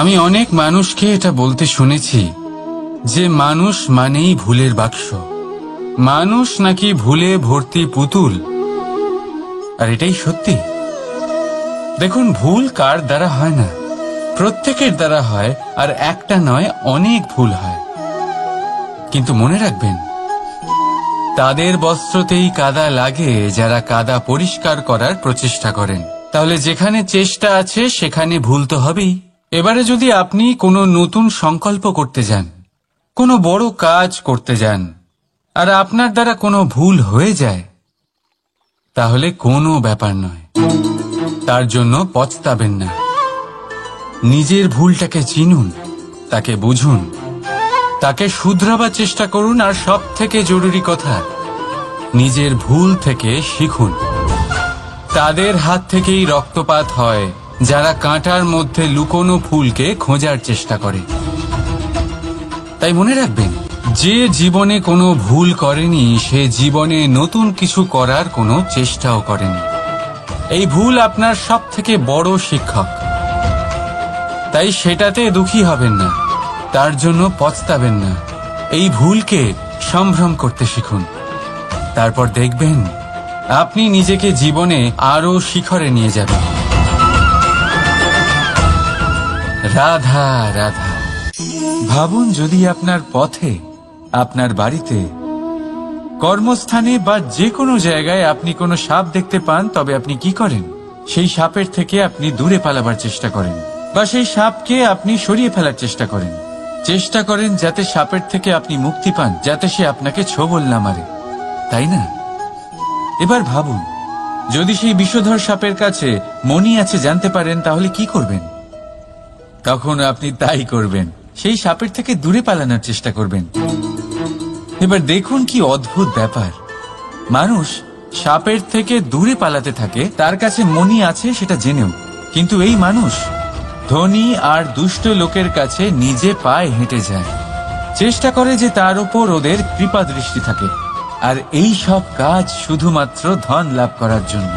আমি অনেক মানুষকে এটা বলতে শুনেছি যে মানুষ মানেই ভুলের বাক্স, মানুষ নাকি ভুলে ভর্তি পুতুল। আর এটাই সত্যি। দেখুন, ভুল কার দ্বারা হয় না, প্রত্যেকের দ্বারা হয়, আর একটা নয় অনেক ভুল হয়। কিন্তু মনে রাখবেন, তাদের বস্ত্রতেই কাদা লাগে যারা কাদা পরিষ্কার করার প্রচেষ্টা করেন। তাহলে যেখানে চেষ্টা আছে সেখানে ভুল তো হবেই। এবারে যদি আপনি কোনো নতুন সংকল্প করতে যান, কোনো বড় কাজ করতে যান, আর আপনার দ্বারা কোনো ভুল হয়ে যায়, তাহলে কোনো ব্যাপার নয়, তার জন্য পস্তাবেন না। নিজের ভুলটাকে চিনুন, তাকে বুঝুন, তাকে শুধরাবার চেষ্টা করুন, আর সব থেকে জরুরি কথা, নিজের ভুল থেকে শিখুন। তাদের হাত থেকেই রক্তপাত হয় যারা কাঁটার মধ্যে লুকোনো ফুলকে খোঁজার চেষ্টা করে। তাই মনে রাখবেন, যে জীবনে কোনো ভুল করেনি সে জীবনে নতুন কিছু করার কোনো চেষ্টাও করেনি। এই ভুল আপনার সব থেকে বড় শিক্ষক। তাই সেটাতে দুঃখী হবেন না, তার জন্য পস্তাবেন না। এই ভুলকে সম্ভ্রম করতে শিখুন। তারপর দেখবেন আপনি নিজেকে জীবনে আরো শিখরে নিয়ে যাবেন। রাধা রাধা। ভাবুন, যদি আপনার পথে, আপনার বাড়িতে, কর্মস্থানে বা যে কোনো জায়গায় আপনি কোনো সাপ দেখতে পান, তবে আপনি কি করেন? সেই সাপের থেকে আপনি দূরে পালাবার চেষ্টা করেন, বা সেই সাপকে আপনি সরিয়ে ফেলার চেষ্টা করেন। চেষ্টা করেন যাতে সাপের থেকে আপনি মুক্তি পান, যাতে সে আপনাকে ছোবল না মারে, তাই না? এবার ভাবুন, যদি সেই বিষধর সাপের কাছে মণি আছে জানতে পারেন, তাহলে কি করবেন? তখন আপনি তাই করবেন, সেই সাপের থেকে দূরে পালানোর চেষ্টা করবেন। এবার দেখুন কি অদ্ভুত ব্যাপার, মানুষ সাপের থেকে দূরে পালাতে থাকে, তার কাছে মণি আছে সেটা জেনেও। কিন্তু এই মানুষ ধনী আর দুষ্ট লোকের কাছে নিজে পায়ে হেঁটে যায়, চেষ্টা করে যে তার উপর ওদের কৃপা দৃষ্টি থাকে, আর এই সব কাজ শুধুমাত্র ধন লাভ করার জন্য।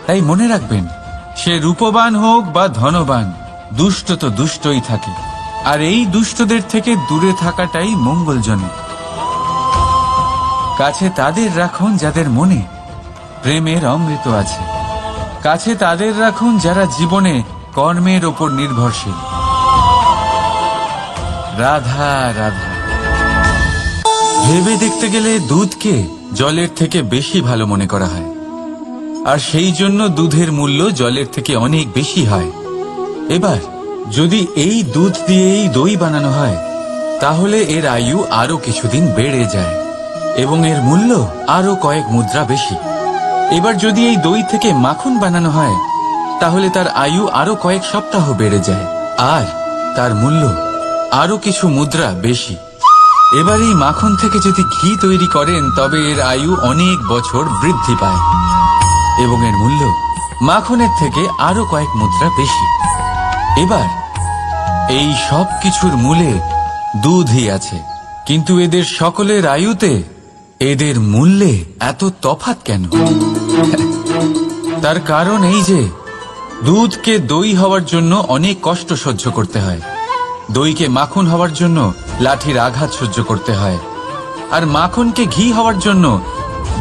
তাই মনে রাখবেন, সে রূপবান হোক বা ধনবান, দুষ্ট তো দুষ্টই থাকে, আর এই দুষ্টদের থেকে দূরে থাকাটাই মঙ্গলজনক। কাছে তাদের রাখুন যাদের মনে প্রেমের অমৃত আছে, কাছে তাদের রাখুন যারা জীবনে কর্মের ওপর নির্ভরশীল। রাধা রাধা। ভেবে দেখতে গেলে দুধকে জলের থেকে বেশি ভালো মনে করা হয়, আর সেই জন্য দুধের মূল্য জলের থেকে অনেক বেশি হয়। এবার যদি এই দুধ দিয়েই দই বানানো হয়, তাহলে এর আয়ু আরো কিছুদিন বেড়ে যায় এবং এর মূল্য আরো কয়েক মুদ্রা বেশি। এবার যদি এই দই থেকে মাখন বানানো হয়, তাহলে তার আয়ু আরো কয়েক সপ্তাহ বেড়ে যায়, আর তার মূল্য আরো কিছু মুদ্রা বেশি। এবার এই মাখন থেকে যদি ঘি তৈরি করেন, তবে এর আয়ু অনেক বছর বৃদ্ধি পায় এবং এর মূল্য মাখনের থেকে আরো কয়েক মুদ্রা বেশি। এবার এই সব কিছুর মূলে দুধই আছে, কিন্তু এদের সকলের আয়ুতে, এদের মূল্যে এত তফাৎ কেন? তার কারণ এই যে দুধকে দই হওয়ার জন্য অনেক কষ্ট সহ্য করতে হয়, দইকে মাখন হওয়ার জন্য লাঠির আঘাত সহ্য করতে হয়, আর মাখনকে ঘি হওয়ার জন্য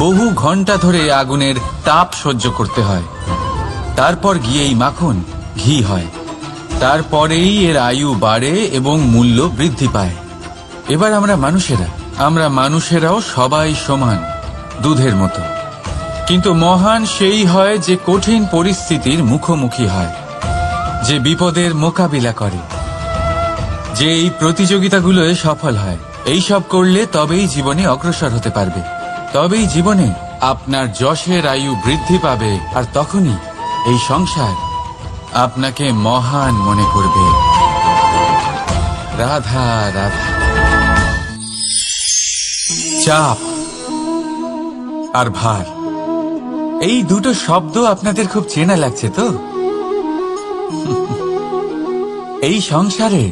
বহু ঘন্টা ধরে আগুনের তাপ সহ্য করতে হয়। তারপর গিয়েই মাখন ঘি হয়, তারপরেই এর আয়ু বাড়ে এবং মূল্য বৃদ্ধি পায়। এবার আমরা মানুষেরাও সবাই সমান, দুধের মতো। কিন্তু মহান সেই হয় যে কঠিন পরিস্থিতির মুখোমুখি হয়, যে বিপদের মোকাবিলা করে, যে এই প্রতিযোগিতাগুলোয় সফল হয়। এই সব করলে তবেই জীবনে অগ্রসর হতে পারবে, তবেই জীবনে আপনার যশের আয়ু বৃদ্ধি পাবে, আর তখনই এই সংসার আপনাকে মহান মনে করবে। রাধা রাধা। চাপ আর ভার, এই দুটো শব্দ আপনাদের খুব চেনা লাগছে তো? এই সংসারে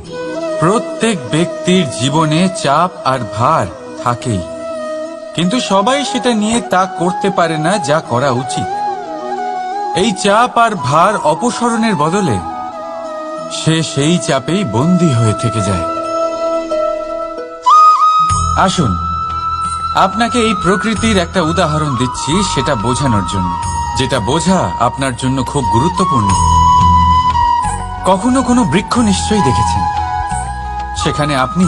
প্রত্যেক ব্যক্তির জীবনে চাপ আর ভার থাকেই, কিন্তু সবাই সেটা নিয়ে তা করতে পারে না যা করা উচিত। এই চাপ আর ভার অপসারণের বদলে সে সেই চাপেই বন্দী হয়ে থেকে যায়। আসুন, আপনাকে এই প্রকৃতির একটা উদাহরণ দিচ্ছি, সেটা বোঝানোর জন্য, যেটা বোঝা আপনার জন্য খুব গুরুত্বপূর্ণ। কখনো কোনো বৃক্ষ নিশ্চয়ই দেখেছেন, সেখানে আপনি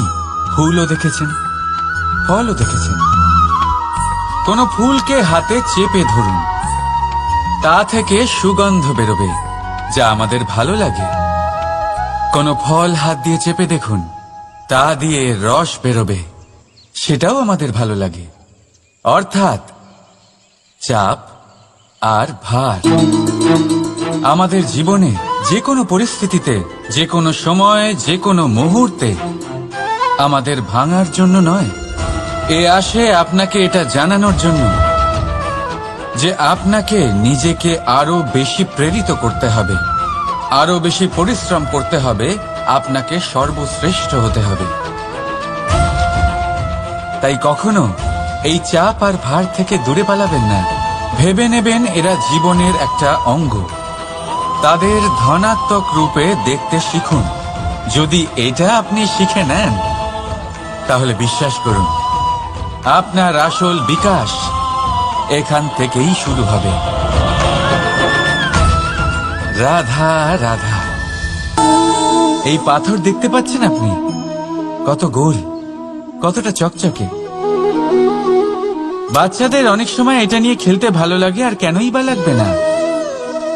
ফুলও দেখেছেন, ফলও দেখেছেন। কোনো ফুলকে হাতে চেপে ধরুন, তা থেকে সুগন্ধ বেরোবে, যা আমাদের ভালো লাগে। কোনো ফল হাত দিয়ে চেপে দেখুন, তা দিয়ে রস বেরোবে, সেটাও আমাদের ভালো লাগে। অর্থাৎ চাপ আর ভার আমাদের জীবনে যে কোনো পরিস্থিতিতে, যে কোনো সময়, যে কোনো মুহূর্তে আমাদের ভাঙার জন্য নয়। এ আসে আপনাকে এটা জানানোর জন্য যে আপনাকে নিজেকে আরো বেশি প্রেরিত করতে হবে, আরো বেশি পরিশ্রম করতে হবে, আপনাকে সর্বশ্রেষ্ঠ হতে হবে। তাই কখনো এই চাপ আর ভার থেকে দূরে পালাবেন না। ভেবে নেবেন এরা জীবনের একটা অঙ্গ। তাদের ধনাত্মক রূপে দেখতে শিখুন। যদি এটা আপনি শিখে নেন, তাহলে বিশ্বাস করুন, আপনার আসল বিকাশ এখান থেকেই শুরু হবে। রাধা রাধা। এই পাথর দেখতে পাচ্ছেন আপনি? কত গোল, কতটা চকচকে। বাচ্চাদের অনেক সময় এটা নিয়ে খেলতে ভালো লাগে, আর কেনই বা লাগবে না?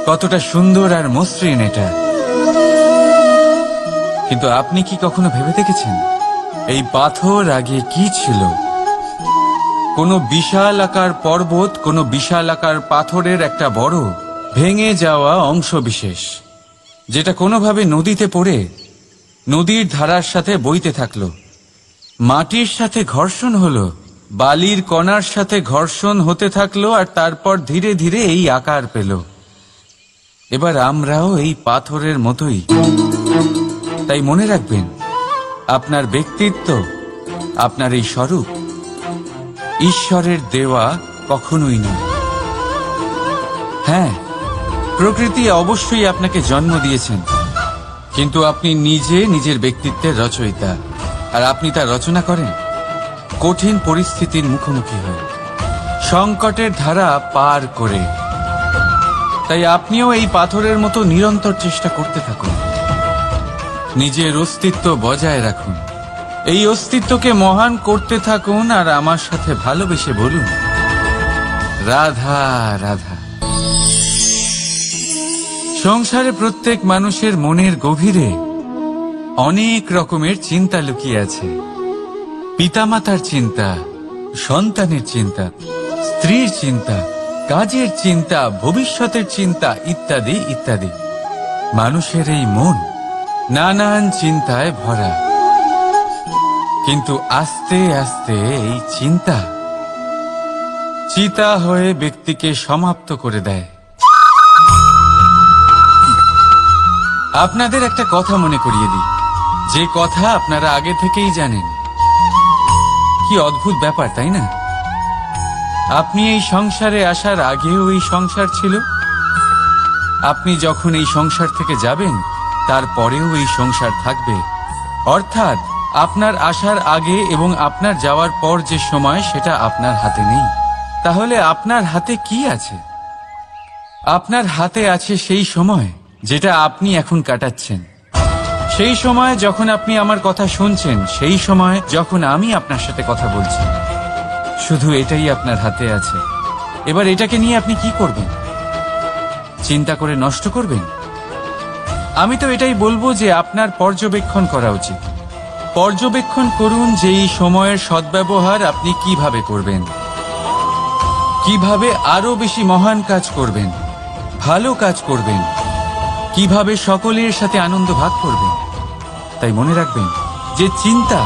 কতটা সুন্দর আর মসৃণ এটা। কিন্তু আপনি কি কখনো ভেবে দেখেছেন এই পাথর আগে কি ছিল? কোনো বিশাল আকার পর্বত, কোনো বিশাল আকার পাথরের একটা বড় ভেঙে যাওয়া অংশ বিশেষ, যেটা কোনোভাবে নদীতে পড়ে নদীর ধারার সাথে বইতে থাকলো। মাটির সাথে ঘর্ষণ হলো, বালির কণার সাথে ঘর্ষণ হতে থাকলো, আর তারপর ধীরে ধীরে এই আকার পেল। এবার আমরাও এই পাথরের মতোই। তাই মনে রাখবেন, আপনার ব্যক্তিত্ব, আপনার এই স্বরূপ ঈশ্বরের দেওয়া কখনোই নয়। হ্যাঁ, প্রকৃতি অবশ্যই আপনাকে জন্ম দিয়েছেন, কিন্তু আপনি নিজে নিজের ব্যক্তিত্বের রচয়িতা। আর আপনি তা রচনা করেন কঠিন পরিস্থিতির মুখোমুখি হয়ে, সংকটের ধারা পার করে। তাই আপনিও এই পাথরের মতো নিরন্তর চেষ্টা করতে থাকুন। নিজের অস্তিত্ব বজায় রাখুন, এই অস্তিত্বকে মহান করতে থাকুন, আর আমার সাথে ভালোবেসে বলুন, রাধা রাধা। সংসারে প্রত্যেক মানুষের মনের গভীরে অনেক রকমের চিন্তা লুকিয়ে আছে। পিতামাতার চিন্তা, সন্তানের চিন্তা, স্ত্রীর চিন্তা, কাজের চিন্তা, ভবিষ্যতের চিন্তা, ইত্যাদি ইত্যাদি। মানুষের এই মন নানান চিন্তায় ভরা। কিন্তু আস্তে আস্তে এই চিন্তা চিতা হয়ে ব্যক্তিকে সমাপ্ত করে দেয়। আপনাদের একটা কথা মনে করিয়ে দিই, যে কথা আপনারা আগে থেকেই জানেন। কি অদ্ভুত ব্যাপার, তাই না? আপনি এই সংসারে আসার আগেও এই সংসার ছিল। আপনি যখন এই সংসার থেকে যাবেন, তারপরেও এই সংসার থাকবে। অর্থাৎ আপনার আসার আগে এবং আপনার যাওয়ার পর যে সময়, সেটা আপনার হাতে নেই। তাহলে আপনার হাতে কি আছে? আপনার হাতে আছে সেই সময় যেটা আপনি এখন কাটাচ্ছেন, সেই সময় যখন আপনি আমার কথা শুনছেন, সেই সময় যখন আমি আপনার সাথে কথা বলছি। শুধু এটাই আপনার হাতে আছে। এবার এটাকে নিয়ে আপনি কি করবেন? চিন্তা করে নষ্ট করবেন? আমি তো এটাই বলবো যে আপনার পর্যবেক্ষণ করা উচিত। পর্যবেক্ষণ করুন যে এই সময়ের সদ্ব্যবহার আপনি কিভাবে করবেন, কিভাবে আরো বেশি মহান কাজ করবেন, ভালো কাজ করবেন, কিভাবে সকলের সাথে আনন্দ ভাগ করবেন। তাই মনে রাখবেন যে চিন্তা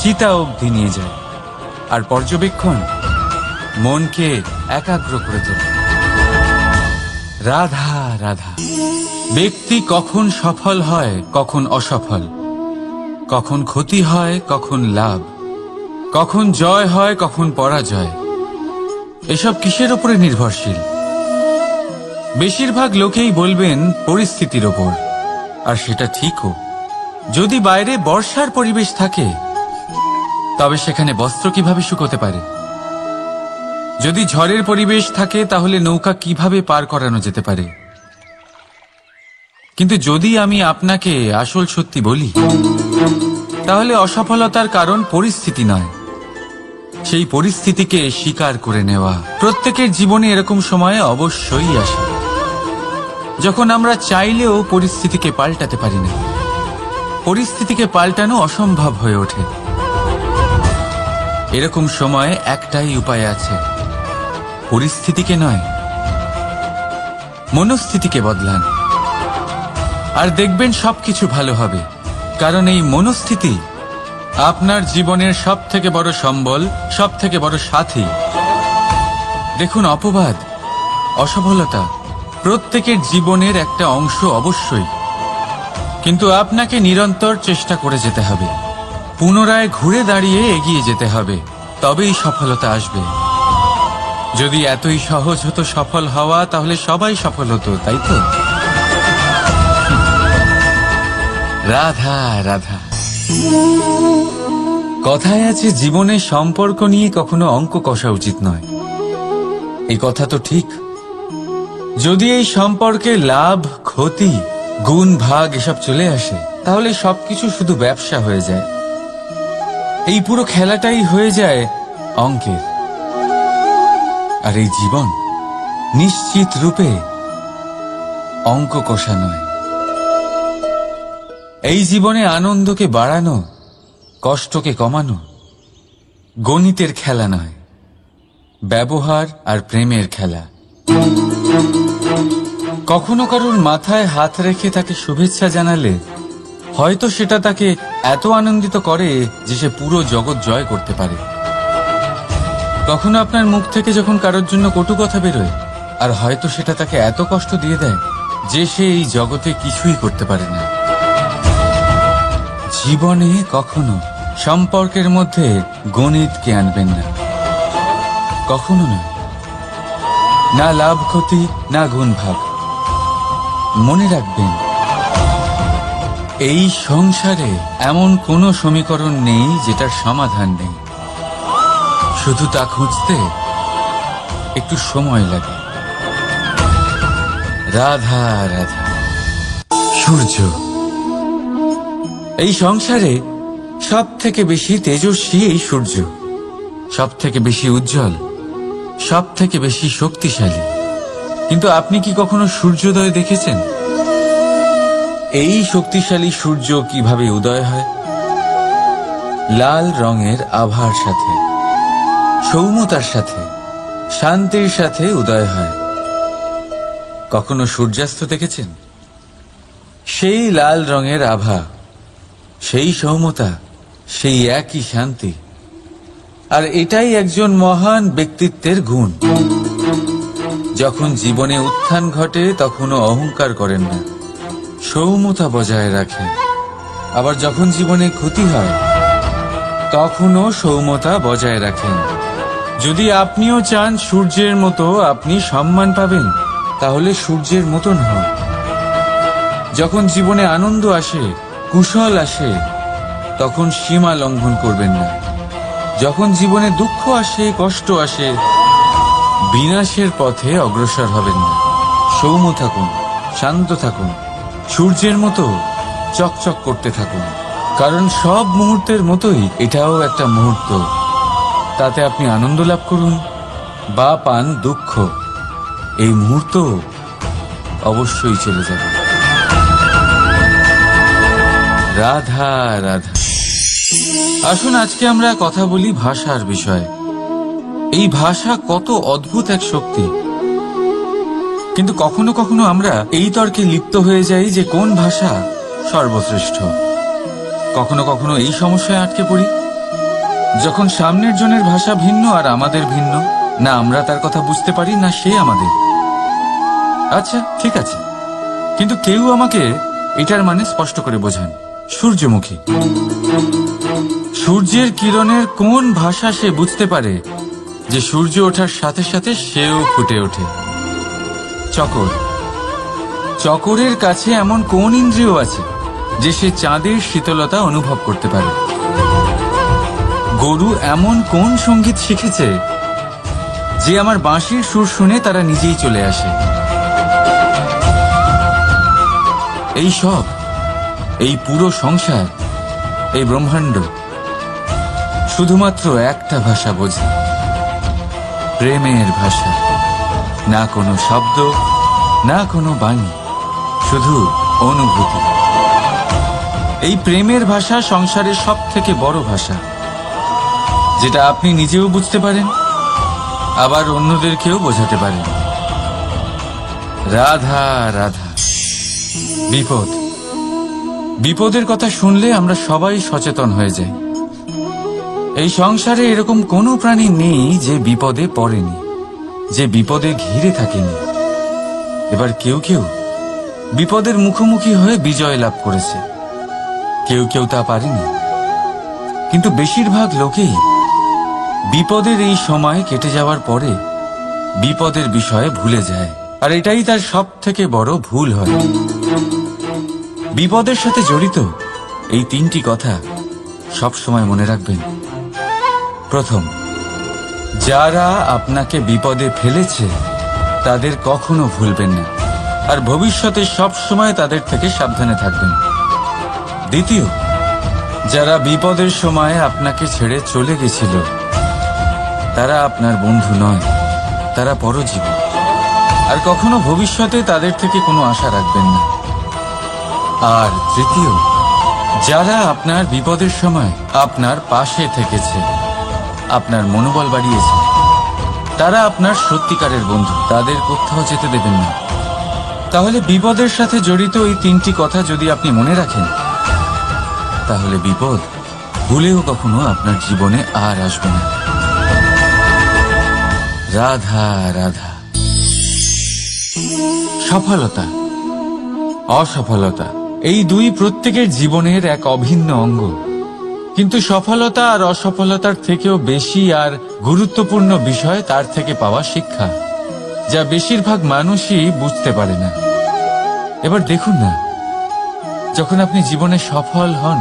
চিতা অবধি নিয়ে যায়, আর পর্যবেক্ষণ মনকে একাগ্র করে তোলে। রাধা রাধা। ব্যক্তি কখন সফল হয়, কখন অসফল, কখন ক্ষতি হয়, কখন লাভ, কখন জয় হয়, কখন পরাজয়, এসব কিসের উপরে নির্ভরশীল? বেশিরভাগ লোকেই বলবেন পরিস্থিতির ওপর। আর সেটা ঠিকও। যদি বাইরে বর্ষার পরিবেশ থাকে তবে সেখানে বস্ত্র কিভাবে শুকোতে পারে? যদি ঝড়ের পরিবেশ থাকে তাহলে নৌকা কিভাবে পার করানো যেতে পারে? কিন্তু যদি আমি আপনাকে আসল সত্যি বলি, তাহলে অসফলতার কারণ পরিস্থিতি নয়, সেই পরিস্থিতিকে স্বীকার করে নেওয়া। প্রত্যেকের জীবনে এরকম সময় অবশ্যই আসে যখন আমরা চাইলেও পরিস্থিতিকে পাল্টাতে পারি না। পরিস্থিতিকে পাল্টানো অসম্ভব হয়ে ওঠে। এরকম সময়ে একটাই উপায় আছে, পরিস্থিতিকে নয়, মনস্থিতিকে বদলান, আর দেখবেন সবকিছু ভালো হবে। কারণ এই মনস্থিতি আপনার জীবনের সব থেকে বড় সম্বল, সব থেকে বড় সাথী। দেখুন, অপবাদ, অসফলতা প্রত্যেকের জীবনের একটা অংশ অবশ্যই, কিন্তু আপনাকে নিরন্তর চেষ্টা করে যেতে হবে, পুনরায় ঘুরে দাঁড়িয়ে এগিয়ে যেতে হবে, তবেই সফলতা আসবে। যদি এতই সহজ হতো সফল হওয়া, তাহলে সবাই সফল হতো, তাই তো? রাধা রাধা। কথায় আছে, জীবনের সম্পর্ক নিয়ে কখনো অঙ্ক কষা উচিত নয়। এই কথা তো ঠিক। যদি এই সম্পর্কে লাভ, ক্ষতি, গুণ, ভাগ এসব চলে আসে, তাহলে সবকিছু শুধু ব্যবসা হয়ে যায়। এই পুরো খেলাটাই হয়ে যায় অঙ্কের। আর এই জীবন নিশ্চিত রূপে অঙ্ক কষা নয়। এই জীবনে আনন্দকে বাড়ানো, কষ্টকে কমানো গণিতের খেলা নয়, ব্যবহার আর প্রেমের খেলা। কখনো কারোর মাথায় হাত রেখে তাকে শুভেচ্ছা জানালে হয়তো সেটা তাকে এত আনন্দিত করে যে সে পুরো জগৎ জয় করতে পারে। কখনো আপনার মুখ থেকে যখন কারোর জন্য কটু কথা বেরোয়, আর হয়তো সেটা তাকে এত কষ্ট দিয়ে দেয় যে সে এই জগতে কিছুই করতে পারে না। জীবনে কখনো সম্পর্কের মধ্যে গণিতকে আনবেন না, কখনো নয়। না লাভ ক্ষতি, না গুণ ভাগ। মনে রাখবেন, এই সংসারে এমন কোনো সমীকরণ নেই যেটার সমাধান নেই। শুধু তা খুঁজতে একটু সময় লাগে। রাধা রাধা। সূর্য এই সংসারে সব থেকে বেশি তেজস্বী, এই সূর্য সব থেকে বেশি উজ্জ্বল, সব থেকে বেশি শক্তিশালী। কিন্তু আপনি কি কখনো সূর্যোদয় দেখেছেন? এই শক্তিশালী সূর্য কিভাবে উদয় হয়? লাল রঙের আভার সাথে, সৌম্যতার সাথে, শান্তির সাথে উদয় হয়। কখনো সূর্যাস্ত দেখেছেন? সেই লাল রঙের আভা, সেই সৌম্যতা, সেই একই শান্তি। আর এটাই একজন মহান ব্যক্তিত্বের গুণ। যখন জীবনে উত্থান ঘটে তখনও অহংকার করেন না, সৌম্যতা বজায় রাখেন। আবার যখন জীবনে ক্ষতি হয় তখনও সৌম্যতা বজায় রাখেন। যদি আপনিও চান সূর্যের মতো আপনি সম্মান পাবেন, তাহলে সূর্যের মতন হন। যখন জীবনে আনন্দ আসে, কুশল আসে, তখন সীমা লঙ্ঘন করবেন না। যখন জীবনে দুঃখ আসে, কষ্ট আসে, বিনাশের পথে অগ্রসর হবেন না। সৌম্য থাকুন, শান্ত থাকুন, সূর্যের মতো চকচক করতে থাকুন। কারণ সব মুহূর্তের মতোই এটাও একটা মুহূর্ত। তাতে আপনি আনন্দ লাভ করুন বা পান দুঃখ, এই মুহূর্ত অবশ্যই চলে যাবে। রাধা রাধা। আসুন আজকে আমরা কথা বলি ভাষার বিষয়ে। এই ভাষা কত অদ্ভুত এক শক্তি। কিন্তু কখনো কখনো আমরা এই তর্কে লিপ্ত হয়ে যাই যে কোন ভাষা সর্বশ্রেষ্ঠ। কখনো কখনো এই সমস্যায় আটকে পড়ি, যখন সামনের জনের ভাষা ভিন্ন আর আমাদের ভিন্ন, না আমরা তার কথা বুঝতে পারি না সে আমাদের। আচ্ছা ঠিক আছে, কিন্তু কেউ আমাকে এটার মানে স্পষ্ট করে বোঝান। সূর্যমুখী, সূর্যের কিরণের কোন ভাষা সে বুঝতে পারে যে সূর্য ওঠার সাথে সাথে সেও ফুটে ওঠে? চকর, চকরের কাছে এমন কোন ইন্দ্রিয় আছে যে সে চাঁদের শীতলতা অনুভব করতে পারে? গরু এমন কোন সঙ্গীত শিখেছে যে আমার বাঁশির সুর শুনে তারা নিজেই চলে আসে? এই সব, এই পুরো সংসার, এই ব্রহ্মাণ্ড শুধুমাত্র একটা ভাষা বোঝে, প্রেমের ভাষা। না কোনো শব্দ, না কোনো বাণী, শুধু অনুভূতি। এই প্রেমের ভাষা সংসারের সব থেকে বড় ভাষা, যেটা আপনি নিজেও বুঝতে পারেন, আবার অন্যদেরকেও বোঝাতে পারেন। রাধা রাধা। বিপদ, বিপদের কথা শুনলে আমরা সবাই সচেতন হয়ে যাই। এই সংসারে এরকম কোনো প্রাণী নেই যে বিপদে পড়েনি, যে বিপদে ঘিরে থাকেনি। এবার কেউ কেউ বিপদের মুখোমুখি হয়ে বিজয় লাভ করেছে, কেউ কেউ তা পারেনি। কিন্তু বেশিরভাগ লোকেই বিপদের এই সময় কেটে যাওয়ার পরে বিপদের বিষয়ে ভুলে যায়, আর এটাই তার সব থেকে বড় ভুল হয়। বিপদের সাথে জড়িত এই তিনটি কথা সব সময় মনে রাখবেন। প্রথম, যারা আপনাকে বিপদে ফেলেছে তাদের কখনো ভুলবেন না, আর ভবিষ্যতে সব সময় তাদের থেকে সাবধানে থাকবেন। দ্বিতীয়, যারা বিপদের সময় আপনাকে ছেড়ে চলে গেছিল তারা আপনার বন্ধু নয়, তারা পরজীবী, আর কখনো ভবিষ্যতে তাদের থেকে কোনো আশা রাখবেন না। আর তৃতীয়, যারা আপনার বিপদের সময় আপনার পাশে থেকেছে, আপনার মনোবল বাড়িয়েছে, তারা আপনার সত্যিকারের বন্ধু, তাদের কোথাও যেতে দেবেন না। তাহলে বিপদের সাথে জড়িত এই তিনটি কথা যদি আপনি মনে রাখেন, তাহলে বিপদ ভুলেও কখনো আপনার জীবনে আর আসবে না। রাধা রাধা। সফলতা, অসফলতা, এই দুই প্রত্যেকের জীবনের এক অভিন্ন অঙ্গ। কিন্তু সফলতা আর অসফলতার থেকেও বেশি আর গুরুত্বপূর্ণ বিষয় তার থেকে পাওয়া শিক্ষা, যা বেশিরভাগ মানুষই বুঝতে পারে না। এবার দেখুন না, যখন আপনি জীবনে সফল হন,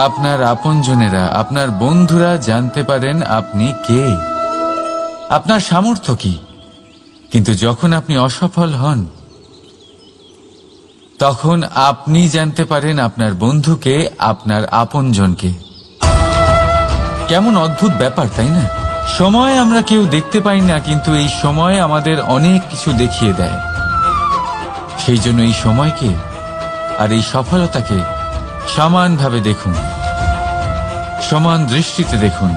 আপনার আপনজনেরা, আপনার বন্ধুরা জানতে পারেন আপনি কে, আপনার সামর্থ্য কি। কিন্তু যখন আপনি অসফল হন, তখন আপনি জানতে পারেন আপনার বন্ধুকে, আপনার আপনজনকে। কেমন অদ্ভুত ব্যাপার, তাই না? সময় আমরা কেউ দেখতে পাই না, কিন্তু এই সময় আমাদের অনেক কিছু দেখিয়ে দেয়। সেই জন্য এই সময়কে আর এই সফলতাকে সমানভাবে দেখুন, সমান দৃষ্টিতে দেখুন,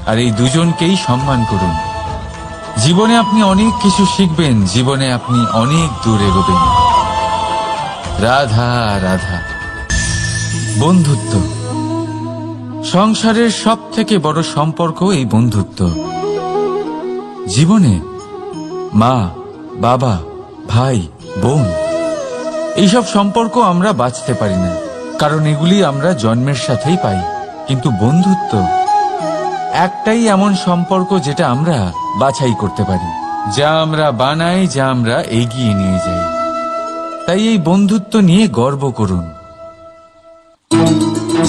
আর এই দুজনকেই সম্মান করুন। জীবনে আপনি অনেক কিছু শিখবেন, জীবনে আপনি অনেক দূর এগোবেন। রাধা রাধা। বন্ধুত্ব, সংসারের সব থেকে বড় সম্পর্ক এই বন্ধুত্ব। জীবনে মা, বাবা, ভাই, বোন, এইসব সম্পর্ক আমরা বাঁচতে পারি না, কারণ এগুলি আমরা জন্মের সাথেই পাই। কিন্তু বন্ধুত্ব একটাই এমন সম্পর্ক যেটা আমরা বাছাই করতে পারি, যা আমরা বানাই, যা আমরা এগিয়ে নিয়ে যাই। তাই এই বন্ধুত্ব নিয়ে গর্ব করুন।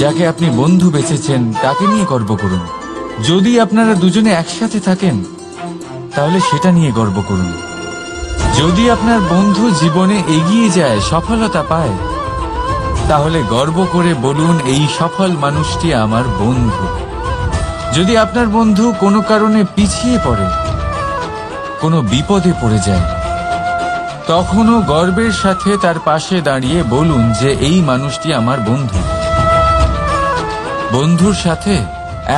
যাকে আপনি বন্ধু বেছেছেন তাকে নিয়ে গর্ব করুন। যদি আপনারা দুজনে একসাথে থাকেন তাহলে সেটা নিয়ে গর্ব করুন। যদি আপনার বন্ধু জীবনে এগিয়ে যায়, সফলতা পায়, তাহলে গর্ব করে বলুন, এই সফল মানুষটি আমার বন্ধু। যদি আপনার বন্ধু কোনো কারণে পিছিয়ে পড়ে, কোনো বিপদে পড়ে যায়, তখনও গর্বের সাথে তার পাশে দাঁড়িয়ে বলুন যে এই মানুষটি আমার বন্ধু। বন্ধুর সাথে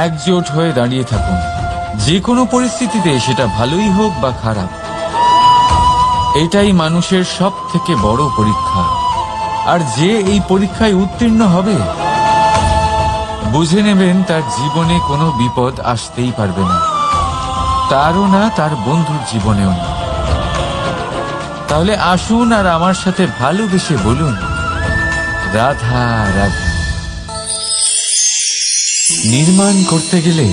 একজোট হয়ে দাঁড়িয়ে থাকুন, যে কোনো পরিস্থিতিতে, সেটা ভালোই হোক বা খারাপ। এটাই মানুষের সব থেকে বড় পরীক্ষা। আর যে এই পরীক্ষায় উত্তীর্ণ হবে, বুঝে নেবেন তার জীবনে কোনো বিপদ আসতেই পারবে না, তারও না, তার বন্ধুর জীবনেও না। তাহলে আসুন আর আমার সাথে ভালোবেসে বলুন, রাধা রাধা। নির্মাণ করতে গেলে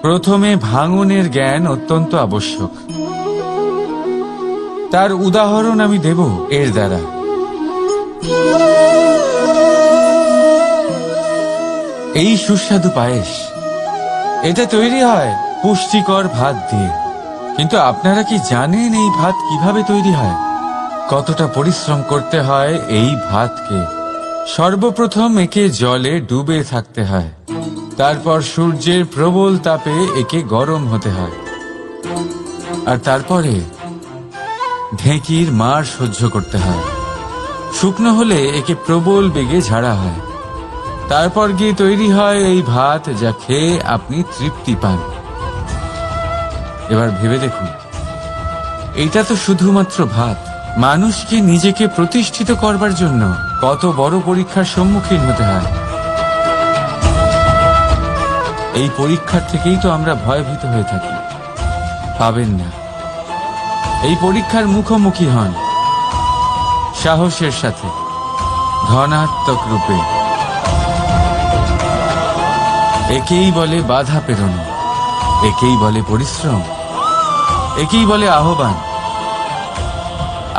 প্রথমে ভাঙনের জ্ঞান অত্যন্ত আবশ্যক। তার উদাহরণ আমি দেব এর দ্বারা। এই সুস্বাদু পায়েস, এটা তৈরি হয় পুষ্টিকর ভাত দিয়ে। কিন্তু আপনারা কি জানেন এই ভাত কিভাবে তৈরি হয়? কতটা পরিশ্রম করতে হয় এই ভাতকে? সর্বপ্রথম একে জলে ডুবে থাকতে হয়, তারপর সূর্যের প্রবল তাপে একে গরম হতে হয়, আর তারপরে ঢেঁকির মার সহ্য করতে হয়। শুকনো হলে একে প্রবল বেগে ঝাড়া হয়, তারপর গিয়ে তৈরি হয় এই ভাত, যা খেয়ে আপনি তৃপ্তি পান। এবার ভেবে দেখুন, এটা তো শুধুমাত্র ভাত। মানুষকে নিজেকে প্রতিষ্ঠিত করবার জন্য কত বড় পরীক্ষার সম্মুখীন হতে হয়। এই পরীক্ষার থেকেই তো আমরা ভয়ভীত হয়ে থাকি। পাবেন না। এই পরীক্ষার মুখোমুখি হন সাহসের সাথে, ধনাত্মক রূপে। একেই বলে বাধা পেরোনো, একেই বলে পরিশ্রম, একেই বলে আহ্বান।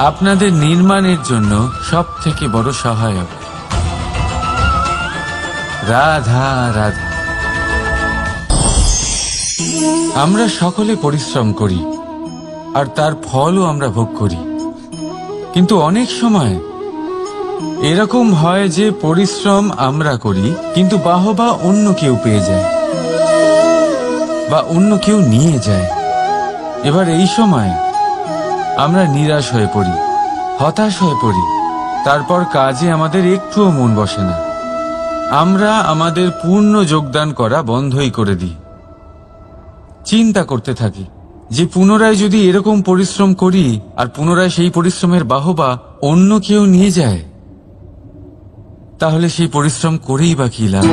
আপনাদের নির্মাণের জন্য সব থেকে বড় সহায়ক। রাধা রাধা। আমরা সকলে পরিশ্রম করি, আর তার ফলও আমরা ভোগ করি। কিন্তু অনেক সময় এরকম হয় যে পরিশ্রম আমরা করি, কিন্তু বাহবা অন্য কেউ পেয়ে যায় বা অন্য কেউ নিয়ে যায়। এবার এই সময় আমরা নিরাশ হয়ে পড়ি, হতাশ হয়ে পড়ি। তারপর কাজে আমাদের একটুও মন বসে না। আমরা আমাদের পূর্ণ যোগদান করা বন্ধই করে দিই। চিন্তা করতে থাকি যে পুনরায় যদি এরকম পরিশ্রম করি আর পুনরায় সেই পরিশ্রমের বাহবা অন্য কেউ নিয়ে যায়, তাহলে সেই পরিশ্রম করেই বা কি লাভ?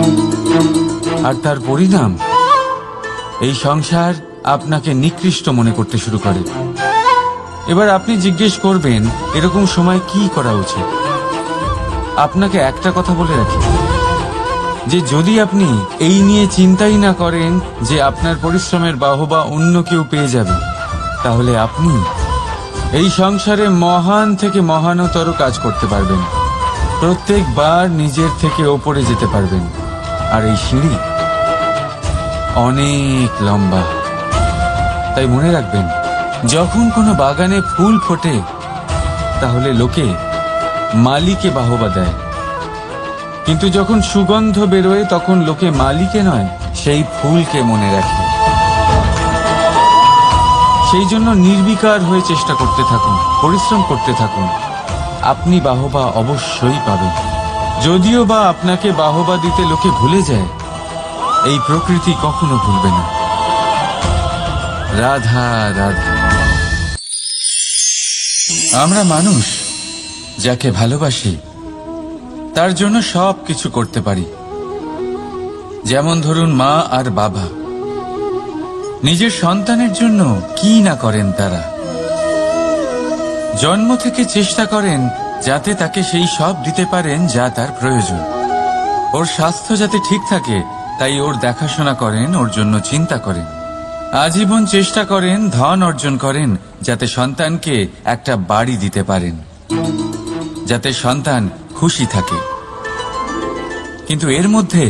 আর তার পরিণাম, এই সংসার আপনাকে নিকৃষ্ট মনে করতে শুরু করে। এবার আপনি জিজ্ঞেস করবেন, এরকম সময় কি করা উচিত? আপনাকে একটা কথা বলে রাখি, যে যদি আপনি এই নিয়ে চিন্তাই না করেন যে আপনার পরিশ্রমের বাহবা অন্য কেউ পেয়ে যাবে, তাহলে আপনি এই সংসারে মহান থেকে মহানতর কাজ করতে পারবেন। প্রত্যেকবার নিজের থেকে ওপরে যেতে পারবেন। আর এই সিঁড়ি অনেক লম্বা। তাই মনে রাখবেন, যখন কোনো বাগানে ফুল ফোটে, তাহলে লোকে মালিকে বাহবা দেয়, কিন্তু যখন সুগন্ধ বেরোয় তখন লোকে মালিকে নয়, সেই ফুলকে মনে রাখে। সেই জন্য নির্বিকার হয়ে চেষ্টা করতে থাকুন, পরিশ্রম করতে থাকুন। আপনি বাহবা অবশ্যই পাবেন। যদিও বা আপনাকে বাহবা দিতে লোকে ভুলে যায়, এই প্রকৃতি কখনো ভুলবে না। রাধা রাধা। আমরা মানুষ যাকে ভালোবাসি তার জন্য সব কিছু করতে পারি। যেমন ধরুন, মা আর বাবা নিজের সন্তানের জন্য কি না করেন। তারা জন্ম থেকে চেষ্টা করেন যাতে তাকে সেই সব দিতে পারেন যা তার প্রয়োজন। ওর স্বাস্থ্য যাতে ঠিক থাকে, তাই ওর দেখাশোনা করেন, ওর জন্য চিন্তা করেন। আজীবন চেষ্টা করেন, ধন অর্জন করেন, যাতে সন্তানকে একটা বাড়ি দিতে পারেন, যাতে সন্তান খুশি থাকে। কিন্তু এর মধ্যে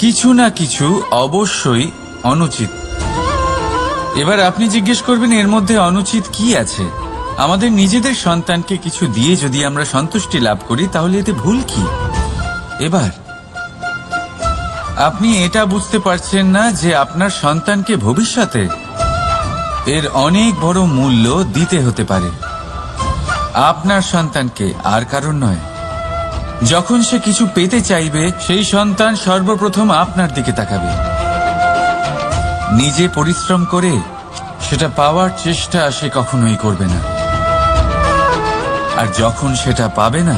কিছু না কিছু অবশ্যই অনুচিত। এবার আপনি জিজ্ঞেস করবেন, এর মধ্যে অনুচিত কি আছে? আমাদের নিজেদের সন্তানকে কিছু দিয়ে যদি আমরা সন্তুষ্টি লাভ করি, তাহলে এতে ভুল কি? এবার আপনি এটা বুঝতে পারছেন না যে আপনার সন্তানকে ভবিষ্যতে এর অনেক বড় মূল্য দিতে হতে পারে। আপনার সন্তানকে, আর কারণ নয়। যখন সে কিছু পেতে চাইবে, সেই সন্তান সর্বপ্রথম আপনার দিকে তাকাবে। নিজে পরিশ্রম করে সেটা পাওয়ার চেষ্টা সে কখনোই করবে না। আর যখন সেটা পাবে না,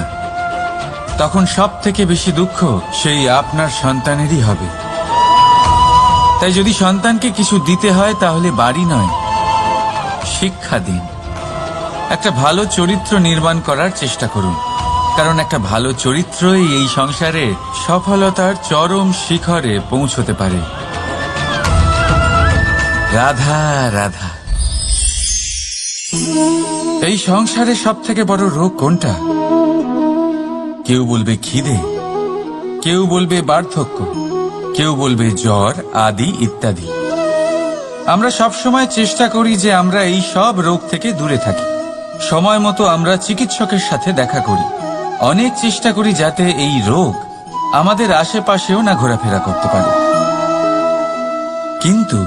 তখন সব থেকে বেশি দুঃখ সেই আপনার সন্তানেরই হবে। তাই যদি সন্তানকে কিছু দিতে হয়, তাহলে বাড়ি নয়, শিক্ষা দিন। একটা ভালো চরিত্র নির্মাণ করার চেষ্টা করুন, কারণ একটা ভালো চরিত্রই এই সংসারে সফলতার চরম শিখরে পৌঁছতে পারে। রাধা রাধা। এই সংসারে সব থেকে বড় রোগ কোনটা? কেউ বলবে খিদে, কেউ বলবে বার্ধক্য, কেউ বলবে জ্বর আদি ইত্যাদি। আমরা সবসময় চেষ্টা করি যে আমরা এই সব রোগ থেকে দূরে থাকি। সময় মতো আমরা চিকিৎসকের সাথে দেখা করি, অনেক চেষ্টা করি যাতে এই রোগ আমাদের আশেপাশেও না ঘোরাফেরা করতে পারে। কিন্তু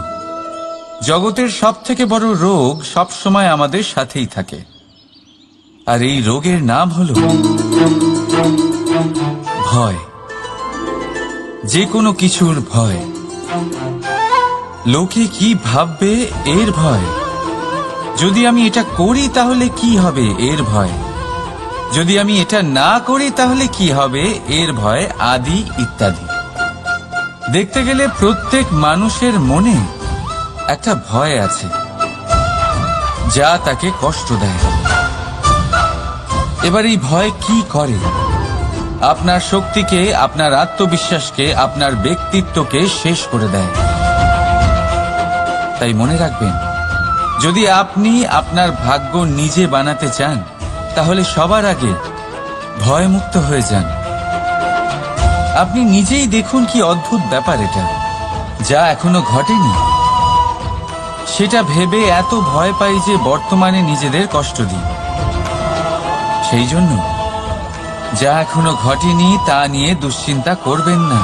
জগতের সব থেকে বড় রোগ সবসময় আমাদের সাথেই থাকে, আর এই রোগের নাম হল ভয়। যে কোনো কিছুর ভয়। লোকে কি ভাববে এর ভয়, যদি আমি এটা করি তাহলে কি হবে এর ভয়, যদি আমি এটা না করি তাহলে কি হবে এর ভয় আদি ইত্যাদি। দেখতে গেলে প্রত্যেক মানুষের মনে একটা ভয় আছে যা তাকে কষ্ট দেয়। এবার এই ভয় কি করে? আপনার শক্তিকে, আপনার আত্মবিশ্বাসকে, আপনার ব্যক্তিত্বকে শেষ করে দেয়। তাই মনে রাখবেন, যদি আপনি আপনার ভাগ্য নিজে বানাতে চান তাহলে সবার আগে ভয়মুক্ত হয়ে যান। আপনি নিজেই দেখুন কি অদ্ভুত ব্যাপার এটা, যা এখনো ঘটেনি সেটা ভেবে এত ভয় পাই যে বর্তমানে নিজেদের কষ্ট দিই। সেই জন্য যা এখনো ঘটেনি তা নিয়ে দুশ্চিন্তা করবেন না।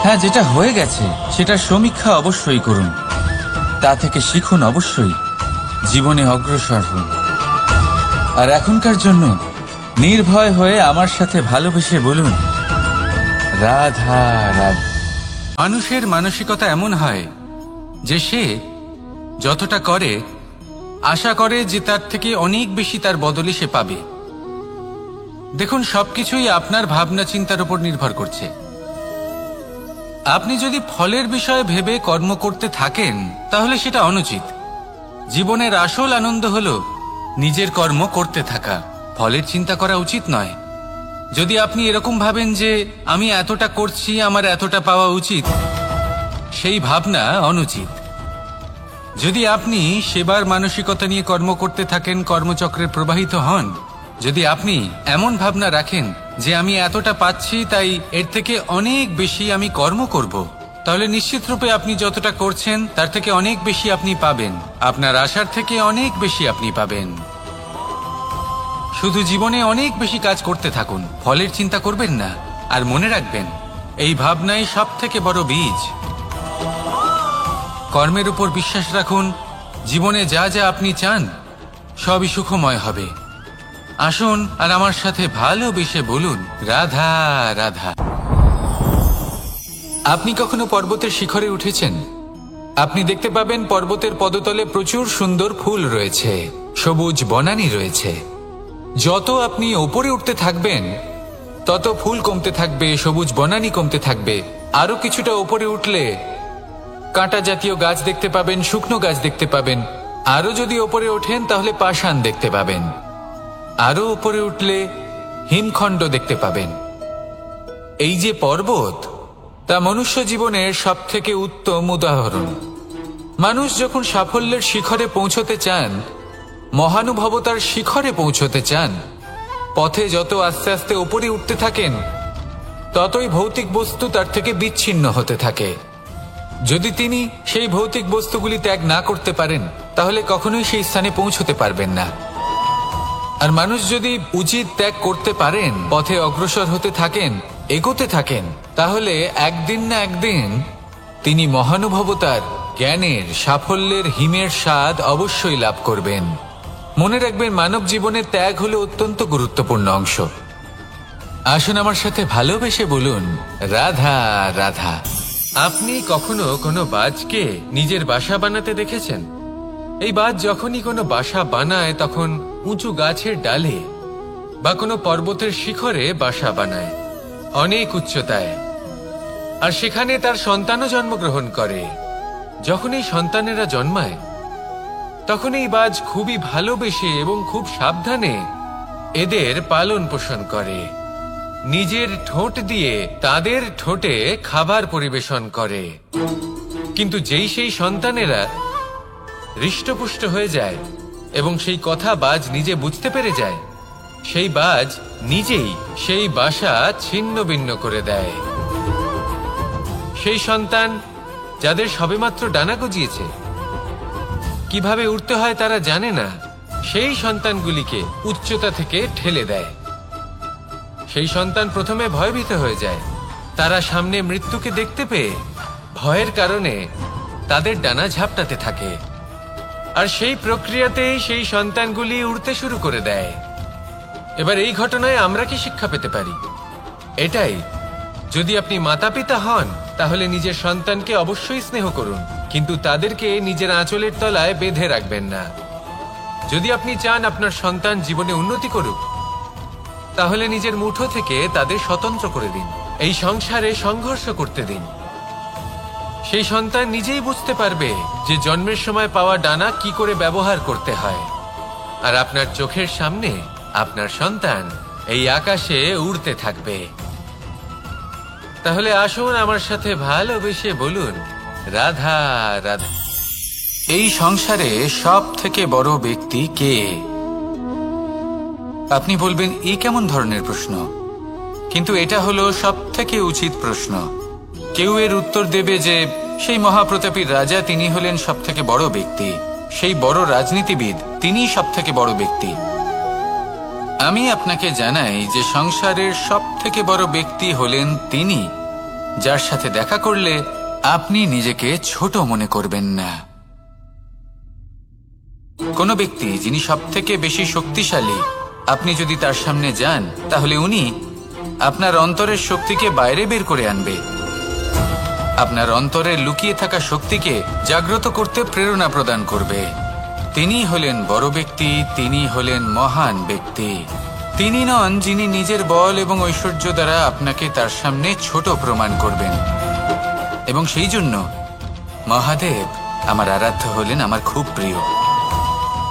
হ্যাঁ, যেটা হয়ে গেছে সেটার সমীক্ষা অবশ্যই করুন, তা থেকে শিখুন, অবশ্যই জীবনে অগ্রসর হন। আর এখনকার জন্য নির্ভয় হয়ে আমার সাথে ভালোবেসে বলুন রাধা রাধা। মানুষের মানসিকতা এমন হয় যে সে যতটা করে আশা করে যে তার থেকে অনেক বেশি তার বদলে সে পাবে। দেখুন, সবকিছুই আপনার ভাবনা চিন্তার উপর নির্ভর করছে। আপনি যদি ফলের বিষয়ে ভেবে কর্ম করতে থাকেন তাহলে সেটা অনুচিত। জীবনের আসল আনন্দ হলো নিজের কর্ম করতে থাকা, ফলের চিন্তা করা উচিত নয়। যদি আপনি এরকম ভাবেন যে আমি এতটা করছি, আমার এতটা পাওয়া উচিত, সেই ভাবনা অনুচিত। যদি আপনি সেবার মানসিকতা নিয়ে কর্ম করতে থাকেন, কর্মচক্রে প্রবাহিত হন, যদি আপনি এমন ভাবনা রাখেন যে আমি এতটা পাচ্ছি তাই এর থেকে অনেক বেশি আমি কর্ম করব, তাহলে নিশ্চিত রূপে আপনি যতটা করছেন তার থেকে অনেক বেশি আপনি পাবেন, আপনার আশার থেকে অনেক বেশি আপনি পাবেন। শুধু জীবনে অনেক বেশি কাজ করতে থাকুন, ফলের চিন্তা করবেন না। আর মনে রাখবেন, এই ভাবনাই সব থেকে বড় বীজ। কর্মের উপর বিশ্বাস রাখুন, জীবনে যা যা আপনি চান সবই সুখময় হবে। আসুন আর আমার সাথে ভালোবেসে বলুন রাধা রাধা। আপনি কখনো পর্বতের শিখরে উঠেছেন? আপনি দেখতে পাবেন পর্বতের পদতলে প্রচুর সুন্দর ফুল রয়েছে, সবুজ বনানী রয়েছে। যত আপনি ওপরে উঠতে থাকবেন তত ফুল কমতে থাকবে, সবুজ বনানী কমতে থাকবে। আরো কিছুটা ওপরে উঠলে কাঁটা জাতীয় গাছ দেখতে পাবেন, শুকনো গাছ দেখতে পাবেন। আরো যদি ওপরে ওঠেন তাহলে পাষাণ দেখতে পাবেন। আরো উপরে উঠলে হিমখণ্ড দেখতে পাবেন। এই যে পর্বত, তা মনুষ্য জীবনের সব থেকে উত্তম উদাহরণ। মানুষ যখন সাফল্যের শিখরে পৌঁছতে চান, মহানুভবতার শিখরে পৌঁছতে চান, পথে যত আস্তে আস্তে উপরে উঠতে থাকেন ততই ভৌতিক বস্তু তার থেকে বিচ্ছিন্ন হতে থাকে। যদি তিনি সেই ভৌতিক বস্তুগুলি ত্যাগ না করতে পারেন তাহলে কখনোই সেই স্থানে পৌঁছতে পারবেন না। আর মানুষ যদি উচিত ত্যাগ করতে পারেন, পথে অগ্রসর হতে থাকেন, এগোতে থাকেন, তাহলে একদিন না একদিন তিনি মহানুভবতার, জ্ঞানের, সাফল্যের হিমের স্বাদ অবশ্যই লাভ করবেন। মনে রাখবেন, মানব জীবনের ত্যাগ হলো অত্যন্ত গুরুত্বপূর্ণ অংশ। আসুন আমার সাথে ভালোবেসে বলুন রাধা রাধা। আপনি কখনো কোনো বাজকে নিজের বাসা বানাতে দেখেছেন? এই বাজ যখনই কোনো বাসা বানায় তখন উঁচু গাছের ডালে বা কোনো পর্বতের শিখরে বাসা বানায়, অনেক উচ্চতায়। আর সেখানে তার সন্তানও জন্মগ্রহণ করে। যখন এই সন্তানেরা জন্মায় তখন এই বাজ খুবই ভালোবেসে এবং খুব সাবধানে এদের পালন পোষণ করে। নিজের ঠোঁট দিয়ে তাদের ঠোঁটে খাবার পরিবেশন করে। কিন্তু যেই সেই সন্তানেরা হৃষ্টপুষ্ট হয়ে যায়, এবং সেই কথা বাজ নিজে বুঝতে পেরে যায়, সেই বাজ নিজেই সেই বাসা ছিন্ন ভিন্ন করে দেয়। সেই সন্তান যাদের সবেমাত্র ডানা গজিয়েছে, কিভাবে উড়তে হয় তারা জানে না, সেই সন্তানগুলিকে উচ্চতা থেকে ঠেলে দেয়। সেই সন্তান প্রথমে ভয়ভীত হয়ে যায়। তারা সামনে মৃত্যুকে দেখতে পেয়ে ভয়ের কারণে তাদের ডানা ঝাপটাতে থাকে, আর সেই প্রক্রিয়াতেই সেই সন্তানগুলি উড়তে শুরু করে দেয়। এবার এই ঘটনায় আমরা কি শিক্ষা পেতে পারি? এটাই, যদি আপনি মাতা পিতা হন তাহলে নিজের সন্তানকে অবশ্যই স্নেহ করুন, কিন্তু তাদেরকে নিজের আঁচলের তলায় বেঁধে রাখবেন না। যদি আপনি চান আপনার সন্তান জীবনে উন্নতি করুক, তাহলে নিজের মুঠো থেকে তাদের স্বতন্ত্র করে দিন, এই সংসারে সংঘর্ষ করতে দিন। সেই সন্তান নিজেই বুঝতে পারবে যে জন্মের সময় পাওয়া ডানা কি করে ব্যবহার করতে হয়, আর আপনার চোখের সামনে আপনার সন্তান এই আকাশে উড়তে থাকবে। তাহলে আসুন আমার সাথে ভালোবেসে বলুন, রাধা রাধা। এই সংসারে সব থেকে বড় ব্যক্তি কে? আপনি বলবেন এই কেমন ধরনের প্রশ্ন, কিন্তু এটা হলো সব থেকে উচিত প্রশ্ন। কেউ এর উত্তর দেবে যে সেই মহাপ্রতাপী রাজা, তিনি হলেন সব থেকে বড় ব্যক্তি, সেই বড় রাজনীতিবিদ, তিনিই সব থেকে বড় ব্যক্তি। আমি আপনাকে জানাই যে সংসারের সব থেকে বড় ব্যক্তি হলেন তিনি, যার সাথে দেখা করলে আপনি নিজেকে ছোট মনে করবেন না। কোনো ব্যক্তি যিনি সব থেকে বেশি শক্তিশালী, আপনি যদি তার সামনে যান তাহলে উনি আপনার অন্তরের শক্তিকে বাইরে বের করে আনবে, আপনার অন্তরে লুকিয়ে থাকা শক্তিকে জাগ্রত করতে প্রেরণা প্রদান করবে। তিনি হলেন বড় ব্যক্তি, তিনি হলেন মহান ব্যক্তি। তিনি নন যিনি নিজের বল এবং ঐশ্বর্য দ্বারা আপনাকে তার সামনে ছোট প্রমাণ করবেন। এবং সেই জন্য মহাদেব আমার আরাধ্য হলেন আমার খুব প্রিয়।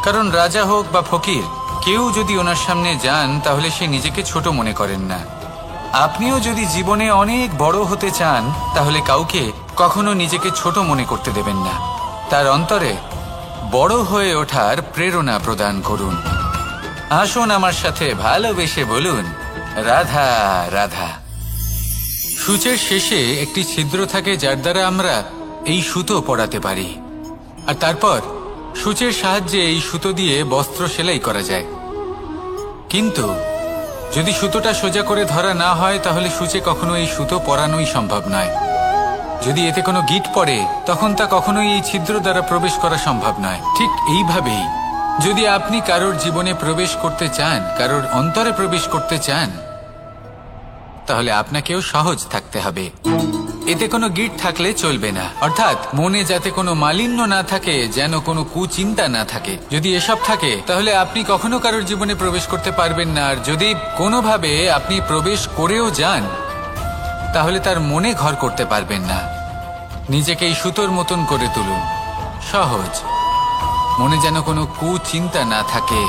কারণ রাজা হোক বা ফকির, কেউ যদি ওনার সামনে যান তাহলে সে নিজেকে ছোট মনে করেন না। আপনিও যদি জীবনে অনেক বড় হতে চান তাহলে কাউকে কখনো নিজেকে ছোট মনে করতে দেবেন না। তার অন্তরে বড় হয়ে ওঠার প্রেরণা প্রদান করুন। আসুন আমার সাথে ভালোবেসে বলুন, রাধা রাধা। সূচের শেষে একটি ছিদ্র থাকে যার দ্বারা আমরা এই সুতো পরাতে পারি, আর তারপর সূচের সাহায্যে এই সুতো দিয়ে বস্ত্র সেলাই করা যায়। কিন্তু যদি সুতোটা সোজা করে ধরা না হয় তাহলে সূচে কখনো এই সুতো পরানোই সম্ভব নয়। যদি এতে কোনো গিঁট পড়ে তখন তা কখনোই এই ছিদ্র দ্বারা প্রবেশ করা সম্ভব নয়। ঠিক এইভাবেই যদি আপনি কারোর জীবনে প্রবেশ করতে চান, কারোর অন্তরে প্রবেশ করতে চান, তাহলে আপনাকেও সহজ থাকতে হবে। এতে কোনো গিঁট থাকলে চলবে না, অর্থাৎ মনে যাতে কোনো মালিন্য না থাকে, যেন কোনো কুচিন্তা না থাকে। যদি এসব থাকে তাহলে আপনি কখনো কারোর জীবনে প্রবেশ করতে পারবেন না। আর যদি কোনোভাবে আপনি প্রবেশ করেও যান তাহলে তার মনে ঘর করতে পারবেন না। নিজেকে এই সুতোর মতন করে তুলুন, সহজ। মনে যেন কোনো কুচিন্তা না থাকে,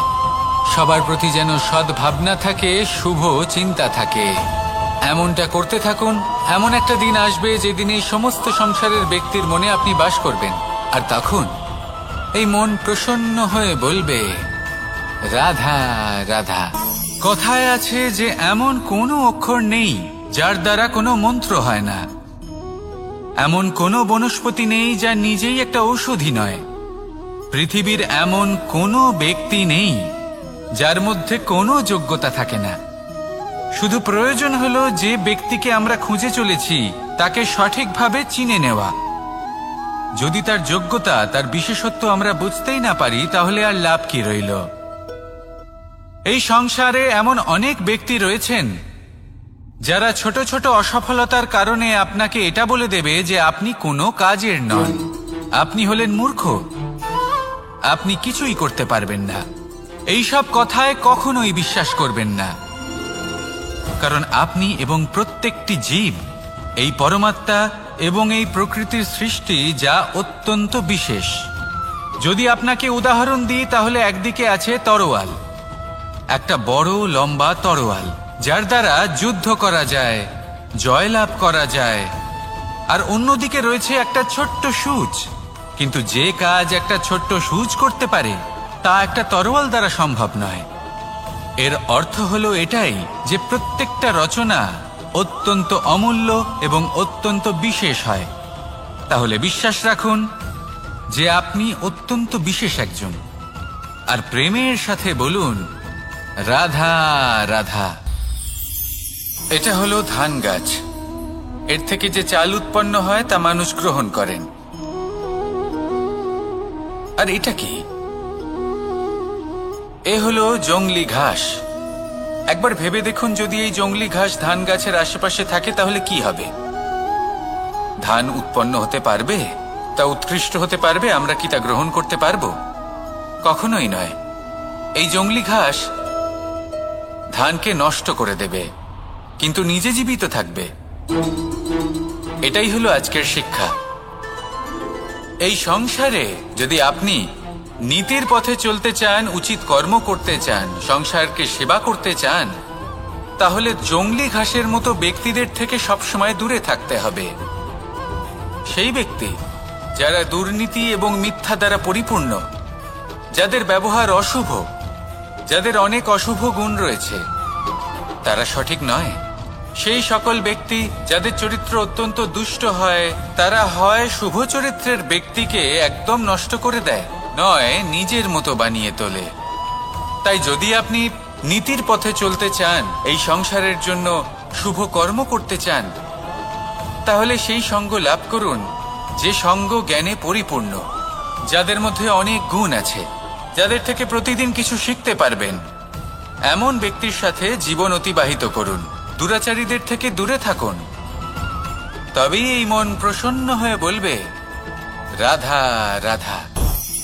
সবার প্রতি যেন সদ্ভাবনা থাকে, শুভ চিন্তা থাকে। এমনটা করতে থাকুন। এমন একটা দিন আসবে যেদিন এই সমস্ত সংসারের ব্যক্তির মনে আপনি বাস করবেন, আর তখন এই মন প্রসন্ন হয়ে বলবে, রাধা রাধা। কথায় আছে যে এমন কোনো অক্ষর নেই যার দ্বারা কোনো মন্ত্র হয় না, এমন কোনো বনস্পতি নেই যা নিজেই একটা ঔষধি নয়, পৃথিবীর এমন কোনো ব্যক্তি নেই যার মধ্যে কোনো যোগ্যতা থাকে না। শুধু প্রয়োজন হলো যে ব্যক্তিকে আমরা খুঁজে চলেছি তাকে সঠিকভাবে চিনে নেওয়া। যদি তার যোগ্যতা, তার বিশেষত্ব আমরা বুঝতেই না পারি তাহলে আর লাভ কি রইল? এই সংসারে এমন অনেক ব্যক্তি রয়েছেন যারা ছোট ছোট অসফলতার কারণে আপনাকে এটা বলে দেবে যে আপনি কোনো কাজের নন, আপনি হলেন মূর্খ, আপনি কিছুই করতে পারবেন না। এইসব কথায় কখনোই বিশ্বাস করবেন না, কারণ আপনি এবং প্রত্যেকটি জীব এই পরমাত্মা এবং এই প্রকৃতির সৃষ্টি, যা অত্যন্ত বিশেষ। যদি আপনাকে উদাহরণ দিই তাহলে একদিকে আছে তরোয়াল, একটা বড় লম্বা তরোয়াল যার দ্বারা যুদ্ধ করা যায়, জয়লাভ করা যায়। আর অন্যদিকে রয়েছে একটা ছোট্ট সূচ, কিন্তু যে কাজ একটা ছোট্ট সূচ করতে পারে তা একটা তরোয়াল দ্বারা সম্ভব নয়। এর অর্থ হলো এটাই যে প্রত্যেকটা রচনা অত্যন্ত অমূল্য এবং অত্যন্ত বিশেষ হয়। তাহলে বিশ্বাস রাখুন যে আপনি অত্যন্ত বিশেষ একজন, আর প্রেমের সাথে বলুন রাধা রাধা। এটা হলো ধান গাছ। এর থেকে যে চাল উৎপন্ন হয় তা মানুষ গ্রহণ করেন। আর এটা কি? এ হলো জংলি ঘাস। একবার ভেবে দেখুন, যদি এই জংলি ঘাস ধান গাছের আশেপাশে থাকে তাহলে কি হবে? ধান উৎপন্ন হতে পারবে? তা উৎকৃষ্ট হতে পারবে? আমরা কি তা গ্রহণ করতে পারবো? কখনোই নয়। এই জংলি ঘাস ধানকে নষ্ট করে দেবে, কিন্তু নিজে জীবিত থাকবে। এটাই হলো আজকের শিক্ষা। এই সংসারে যদি আপনি নীতির পথে চলতে চান, উচিত কর্ম করতে চান, সংসারকে সেবা করতে চান, তাহলে জংলি ঘাসের মতো ব্যক্তিদের থেকে সবসময় দূরে থাকতে হবে। সেই ব্যক্তি যারা দুর্নীতি এবং মিথ্যা দ্বারা পরিপূর্ণ, যাদের ব্যবহার অশুভ, যাদের অনেক অশুভ গুণ রয়েছে, তারা সঠিক নয়। সেই সকল ব্যক্তি যাদের চরিত্র অত্যন্ত দুষ্ট হয়, তারা হয় শুভ চরিত্রের ব্যক্তিকে একদম নষ্ট করে দেয়, নয় নিজের মতো বানিয়ে তোলে। তাই যদি আপনি নীতির পথে চলতে চান, এই সংসারের জন্য শুভ কর্ম করতে চান, তাহলে সেই সঙ্গ লাভ করুন যে সঙ্গ জ্ঞানে পরিপূর্ণ, যাদের মধ্যে অনেক গুণ আছে, যাদের থেকে প্রতিদিন কিছু শিখতে পারবেন। এমন ব্যক্তির সাথে জীবন অতিবাহিত করুন। দুরাচারীদের থেকে দূরে থাকুন। তবেই এই মন প্রসন্ন হয়ে বলবে রাধা রাধা।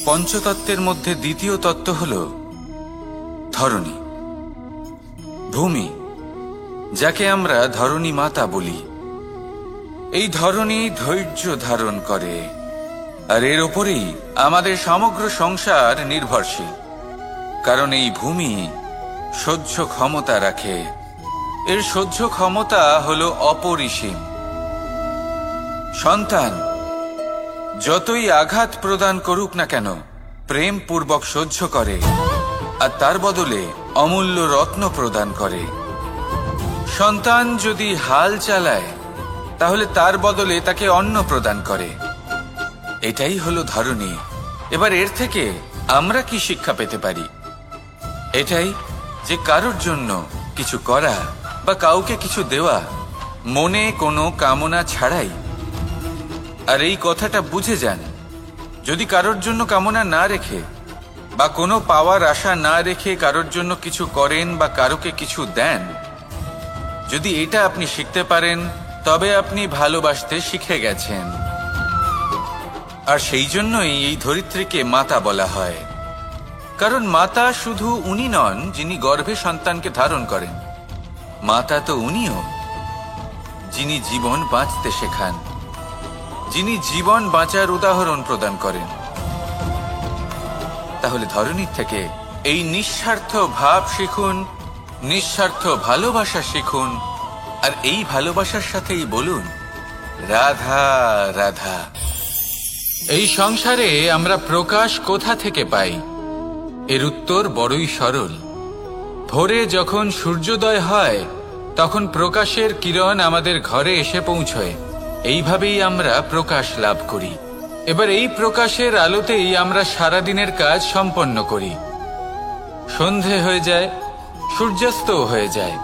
পঞ্চতত্ত্বের মধ্যে দ্বিতীয় তত্ত্ব হল ধরণী, ভূমি, যাকে আমরা ধরণী মাতা বলি। এই ধরণী ধৈর্য ধারণ করে, আর এর ওপরেই আমাদের সমগ্র সংসার নির্ভরশীল। কারণ এই ভূমি সহ্য ক্ষমতা রাখে। এর সহ্য ক্ষমতা হলো অপরিসীম। সন্তান যতই আঘাত প্রদান করুক না কেন, প্রেম পূর্বক সহ্য করে, আর তার বদলে অমূল্য রত্ন প্রদান করে। সন্তান যদি হাল চালায়, তাহলে তার বদলে তাকে অন্ন প্রদান করে। এটাই হলো ধরণী। এবার এর থেকে আমরা কি শিক্ষা পেতে পারি? এটাই যে কারোর জন্য কিছু করা বা কাউকে কিছু দেওয়া মনে কোনো কামনা ছাড়াই। আর এই কথাটা বুঝে যান, যদি কারোর জন্য কামনা না রেখে বা কোনো পাওয়ার আশা না রেখে কারোর জন্য কিছু করেন বা কারোকে কিছু দেন, যদি এটা আপনি শিখতে পারেন, তবে আপনি ভালোবাসতে শিখে গেছেন। আর সেই জন্যই এই ধরিত্রীকে মাতা বলা হয়। কারণ মাতা শুধু উনি নন যিনি গর্ভে সন্তানকে ধারণ করেন, মাতা তো উনিও যিনি জীবন বাঁচতে শেখান, যিনি জীবন বাঁচার উদাহরণ প্রদান করেন। তাহলে ধরণীর থেকে এই নিঃস্বার্থ ভাব শিখুন, নিঃস্বার্থ ভালোবাসা শিখুন, আর এই ভালোবাসার সাথেই বলুন রাধা রাধা। এই সংসারে আমরা প্রকাশ কোথা থেকে পাই? এর উত্তর বড়ই সরল। ভোরে যখন সূর্যোদয় হয়, তখন প্রকাশের কিরণ আমাদের ঘরে এসে পৌঁছয়। এইভাবেই আমরা প্রকাশ লাভ করি। এবার এই প্রকাশের আলোতেই আমরা সারাদিনের কাজ সম্পন্ন করি। সন্ধে হয়ে যায়, সূর্যাস্তও হয়ে যায়,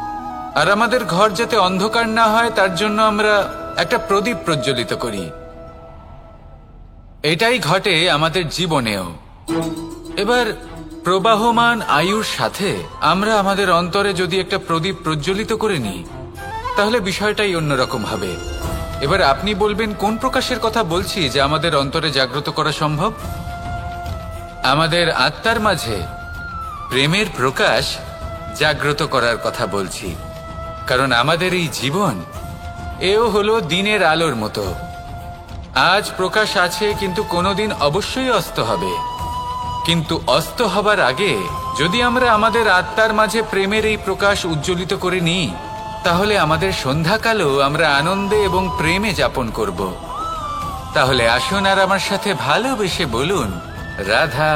আর আমাদের ঘর যাতে অন্ধকার না হয় তার জন্য আমরা একটা প্রদীপ প্রজ্বলিত করি। এটাই ঘটে আমাদের জীবনেও। এবার প্রবাহমান আয়ুর সাথে আমরা আমাদের অন্তরে যদি একটা প্রদীপ প্রজ্বলিত করে নিই, তাহলে বিষয়টাই অন্যরকম হবে। এবার আপনি বলবেন, কোন প্রকাশের কথা বলছি যে আমাদের অন্তরে জাগ্রত করা সম্ভব? আমাদের আত্মার মাঝে প্রেমের প্রকাশ জাগ্রত করার কথা বলছি। কারণ আমাদের এই জীবন এও হলো দিনের আলোর মতো। আজ প্রকাশ আছে, কিন্তু কোনোদিন অবশ্যই অস্ত হবে। কিন্তু অস্ত হবার আগে যদি আমরা আমাদের আত্মার মাঝে প্রেমের এই প্রকাশ উজ্জ্বলিত করে নিই, তাহলে আমাদের সন্ধ্যাকালও আমরা আনন্দে এবং প্রেমে যাপন করব। তাহলে আসুন আর আমার সাথে ভালোবেসে বলুন রাধা।